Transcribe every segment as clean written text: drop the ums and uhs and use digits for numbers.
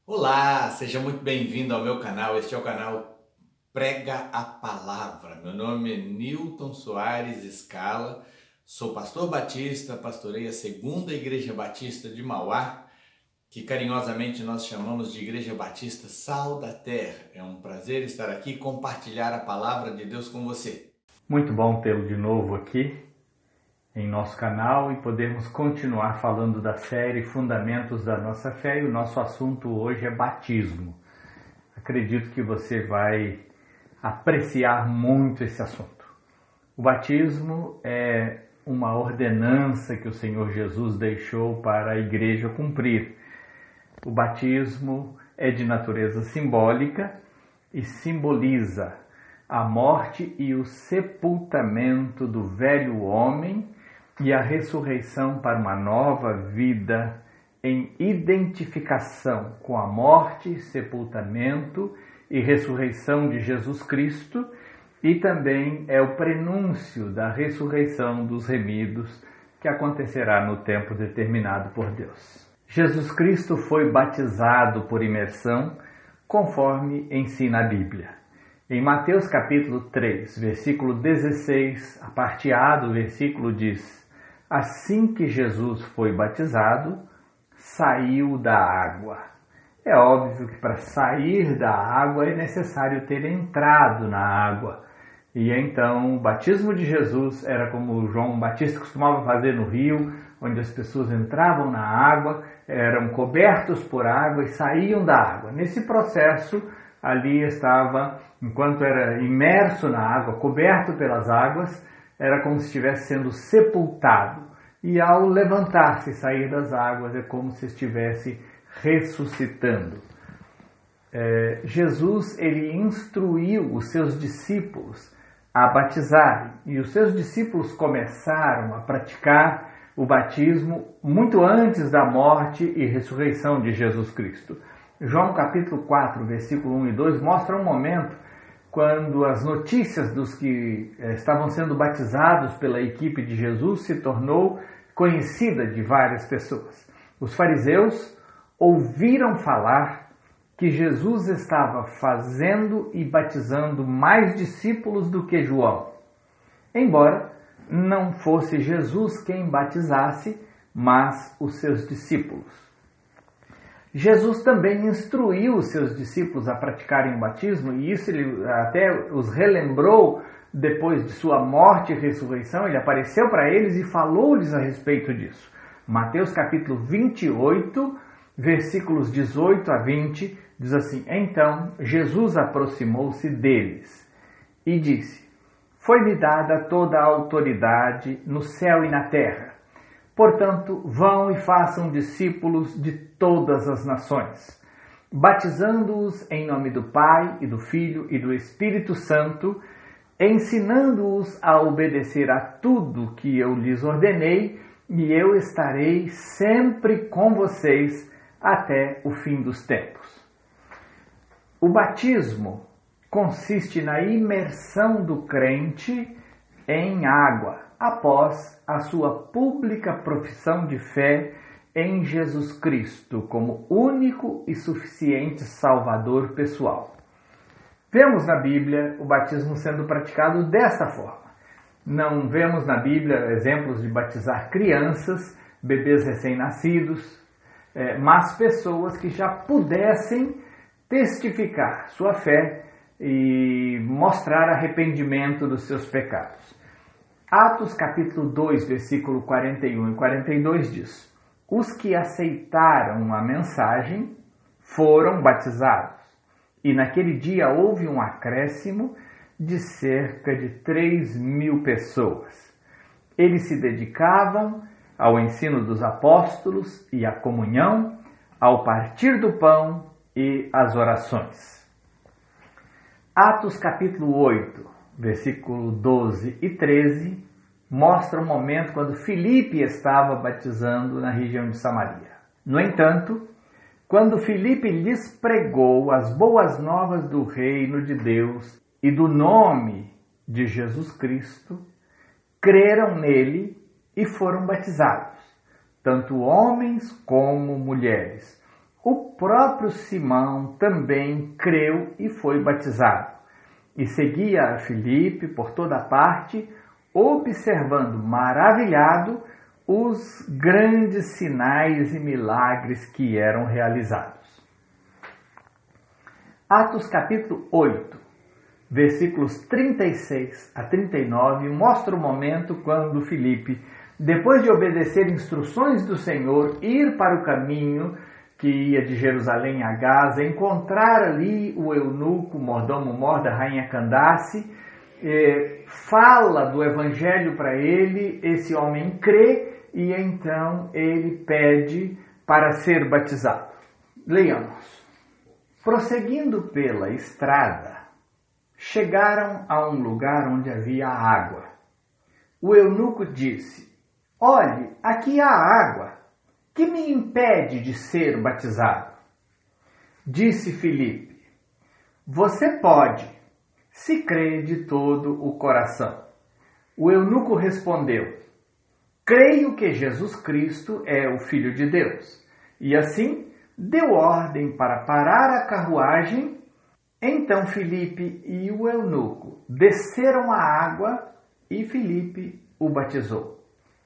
Olá, seja muito bem-vindo ao meu canal. Este é o canal Prega a Palavra. Meu nome é Newton Soares Scala, sou pastor batista, pastorei a Segunda Igreja Batista de Mauá, que carinhosamente nós chamamos de Igreja Batista Sal da Terra. É um prazer estar aqui e compartilhar a palavra de Deus com você. Muito bom tê-lo de novo aqui em nosso canal e podermos continuar falando da série Fundamentos da Nossa Fé, e o nosso assunto hoje é batismo. Acredito que você vai apreciar muito esse assunto. O batismo é uma ordenança que o Senhor Jesus deixou para a igreja cumprir. O batismo é de natureza simbólica e simboliza a morte e o sepultamento do velho homem e a ressurreição para uma nova vida em identificação com a morte, sepultamento e ressurreição de Jesus Cristo, e também é o prenúncio da ressurreição dos remidos que acontecerá no tempo determinado por Deus. Jesus Cristo foi batizado por imersão, conforme ensina a Bíblia. Em Mateus capítulo 3, versículo 16, a parte A do versículo diz: assim que Jesus foi batizado, saiu da água. É óbvio que para sair da água é necessário ter entrado na água. E então o batismo de Jesus era como João Batista costumava fazer no rio, onde as pessoas entravam na água, eram cobertos por água e saíam da água. Nesse processo, ali estava, enquanto era imerso na água, coberto pelas águas, era como se estivesse sendo sepultado. E ao levantar-se e sair das águas, é como se estivesse ressuscitando. Jesus, ele instruiu os seus discípulos a batizarem, e os seus discípulos começaram a praticar o batismo muito antes da morte e ressurreição de Jesus Cristo. João capítulo 4, versículo 1 e 2 mostra um momento quando as notícias dos que estavam sendo batizados pela equipe de Jesus se tornou conhecida de várias pessoas. Os fariseus ouviram falar que Jesus estava fazendo e batizando mais discípulos do que João, embora não fosse Jesus quem batizasse, mas os seus discípulos. Jesus também instruiu os seus discípulos a praticarem o batismo, e isso ele até os relembrou depois de sua morte e ressurreição. Ele apareceu para eles e falou-lhes a respeito disso. Mateus capítulo 28, versículos 18 a 20, diz assim: então Jesus aproximou-se deles e disse: foi-me dada toda a autoridade no céu e na terra. Portanto, vão e façam discípulos de todas as nações, batizando-os em nome do Pai e do Filho e do Espírito Santo, ensinando-os a obedecer a tudo que eu lhes ordenei, e eu estarei sempre com vocês até o fim dos tempos. O batismo consiste na imersão do crente em água, após a sua pública profissão de fé em Jesus Cristo como único e suficiente Salvador pessoal. Vemos na Bíblia o batismo sendo praticado desta forma. Não vemos na Bíblia exemplos de batizar crianças, bebês recém-nascidos, mas pessoas que já pudessem testificar sua fé e mostrar arrependimento dos seus pecados. Atos capítulo 2, versículo 41 e 42 diz: os que aceitaram a mensagem foram batizados, e naquele dia houve um acréscimo de cerca de 3.000 pessoas. Eles se dedicavam ao ensino dos apóstolos e à comunhão, ao partir do pão e às orações. Atos capítulo 8, versículo 12 e 13, mostra um momento quando Filipe estava batizando na região de Samaria. No entanto, quando Filipe lhes pregou as boas novas do reino de Deus e do nome de Jesus Cristo, creram nele e foram batizados, tanto homens como mulheres. o próprio Simão também creu e foi batizado, e seguia a Filipe por toda parte, observando maravilhado os grandes sinais e milagres que eram realizados. Atos capítulo 8, versículos 36 a 39, mostra o momento quando Filipe, depois de obedecer instruções do Senhor, ir para o caminho que ia de Jerusalém a Gaza, encontrar ali o eunuco mordomo Mor da rainha Candace, fala do evangelho para ele, esse homem crê e então ele pede para ser batizado. Leiamos. Prosseguindo pela estrada, chegaram a um lugar onde havia água. O eunuco disse: "Olhe, aqui há água. Que me impede de ser batizado?" Disse Filipe: "Você pode, se crê de todo o coração." O eunuco respondeu: "Creio que Jesus Cristo é o Filho de Deus." E assim deu ordem para parar a carruagem. Então Filipe e o eunuco desceram à água e Filipe o batizou.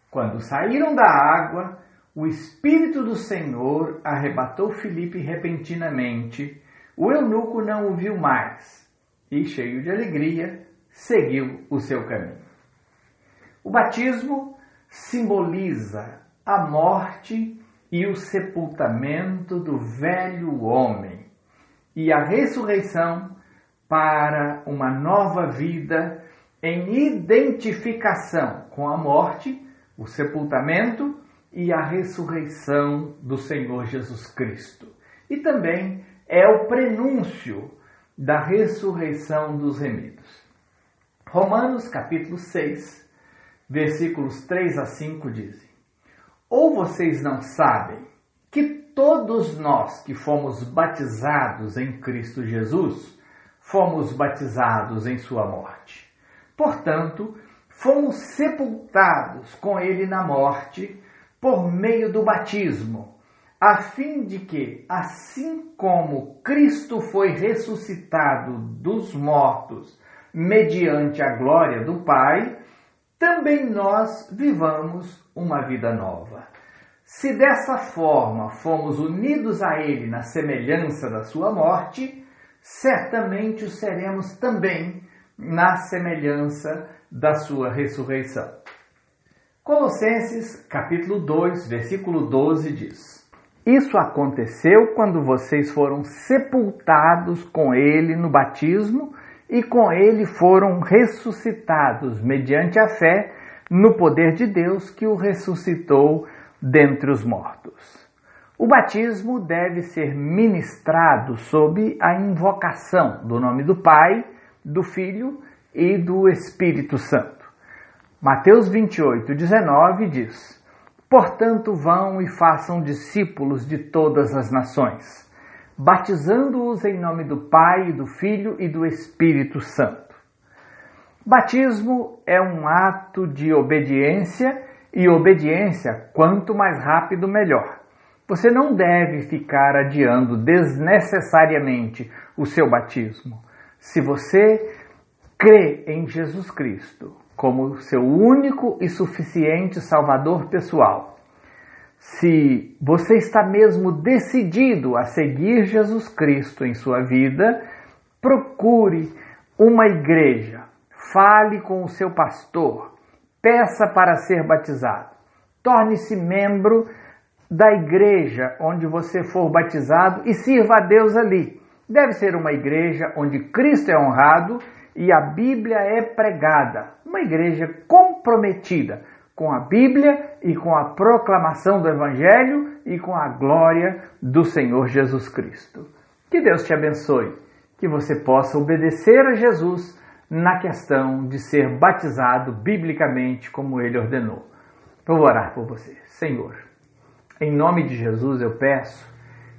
Quando saíram da água, o Espírito do Senhor arrebatou Filipe repentinamente. O eunuco não o viu mais e, cheio de alegria, seguiu o seu caminho. O batismo simboliza a morte e o sepultamento do velho homem e a ressurreição para uma nova vida em identificação com a morte, o sepultamento e a ressurreição do Senhor Jesus Cristo. E também é o prenúncio da ressurreição dos remidos. Romanos capítulo 6, versículos 3 a 5 dizem: "Ou vocês não sabem que todos nós que fomos batizados em Cristo Jesus, fomos batizados em sua morte? Portanto, fomos sepultados com ele na morte por meio do batismo, a fim de que, assim como Cristo foi ressuscitado dos mortos mediante a glória do Pai, também nós vivamos uma vida nova. Se dessa forma fomos unidos a ele na semelhança da sua morte, certamente o seremos também na semelhança da sua ressurreição." Colossenses capítulo 2, versículo 12 diz: "Isso aconteceu quando vocês foram sepultados com ele no batismo e com ele foram ressuscitados mediante a fé no poder de Deus que o ressuscitou dentre os mortos." O batismo deve ser ministrado sob a invocação do nome do Pai, do Filho e do Espírito Santo. Mateus 28, 19 diz: "Portanto, vão e façam discípulos de todas as nações, batizando-os em nome do Pai, do Filho e do Espírito Santo." Batismo é um ato de obediência, e obediência, quanto mais rápido, melhor. Você não deve ficar adiando desnecessariamente o seu batismo. Se você crê em Jesus Cristo como seu único e suficiente Salvador pessoal, se você está mesmo decidido a seguir Jesus Cristo em sua vida, procure uma igreja, fale com o seu pastor, peça para ser batizado, torne-se membro da igreja onde você for batizado e sirva a Deus ali. Deve ser uma igreja onde Cristo é honrado e a Bíblia é pregada, uma igreja comprometida com a Bíblia e com a proclamação do Evangelho e com a glória do Senhor Jesus Cristo. Que Deus te abençoe, que você possa obedecer a Jesus na questão de ser batizado biblicamente como ele ordenou. Vou orar por você. Senhor, em nome de Jesus eu peço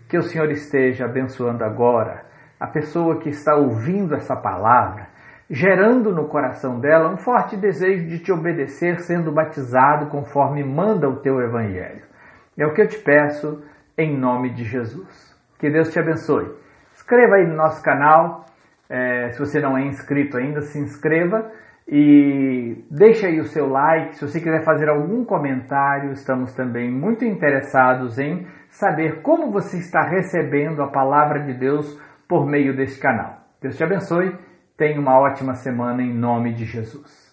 que o Senhor esteja abençoando agora a pessoa que está ouvindo essa palavra, gerando no coração dela um forte desejo de te obedecer, sendo batizado conforme manda o teu Evangelho. É o que eu te peço em nome de Jesus. Que Deus te abençoe. Inscreva aí no nosso canal. Se você não é inscrito ainda, se inscreva e deixe aí o seu like. Se você quiser fazer algum comentário, estamos também muito interessados em saber como você está recebendo a palavra de Deus por meio deste canal. Deus te abençoe. Tenha uma ótima semana em nome de Jesus.